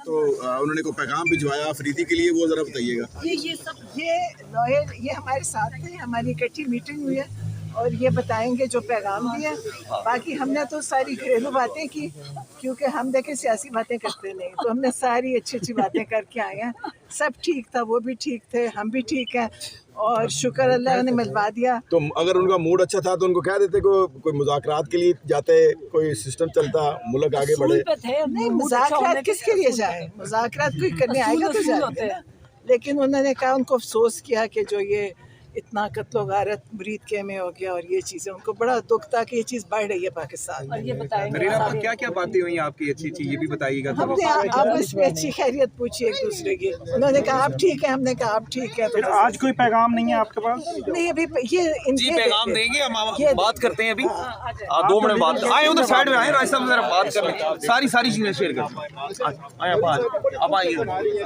تو انہوں نے کوئی پیغام بھجوایا آفریدی کے لیے، وہ ذرا بتائیے گا۔ یہ سب یہ لائر یہ ہمارے ساتھ تھے، ہماری اکٹھی میٹنگ ہوئی ہے اور یہ بتائیں گے جو پیغام دیا۔ باقی ہم نے تو ساری گھریلو باتیں کی، کیونکہ ہم دیکھیں سیاسی باتیں کرتے نہیں، تو ہم نے ساری اچھی اچھی باتیں کر کے آئے ہیں۔ سب ٹھیک تھا، وہ بھی ٹھیک تھے، ہم بھی ٹھیک ہیں، اور شکر اللہ نے ملوا دیا۔ تو اگر ان کا موڈ اچھا تھا تو ان کو کہہ دیتے کہ کوئی مذاکرات کے لیے جاتے، کوئی سسٹم چلتا، ملک آگے بڑھے۔ نہیں، مذاکرات کس کے لیے جائیں؟ مذاکرات کوئی کرنے آئے گا تو جاتے ہیں، لیکن انہوں نے کہا ان کو افسوس کیا کہ جو یہ اتنا قتل و غارت مرید کے میں ہو گیا، اور یہ چیزیں ان کو بڑا دکھ تھا کہ یہ چیز بڑھ رہی ہے پاکستان میں۔ نرینا پر کیا کیا باتیں ہوئی آپ کی اچھی اچھی، یہ بھی بتائیے گا۔ ہم نے آپس میں اچھی خیریت پوچھی ایک دوسرے کی، انہوں نے کہا آپ ٹھیک ہے، ہم نے کہا آپ ٹھیک ہے۔ پھر آج کوئی پیغام نہیں ہے آپ کے پاس؟ نہیں، ابھی یہ ان جی کے پیغام دیں گے، ہم بات کرتے ہیں ابھی 2 منٹ بعد۔ آئے ادھر سائڈ میں آئے، راج صاحب ذرا بات کر لیں، ساری چیزیں شیئر کریں۔ آئے آپ آئیے۔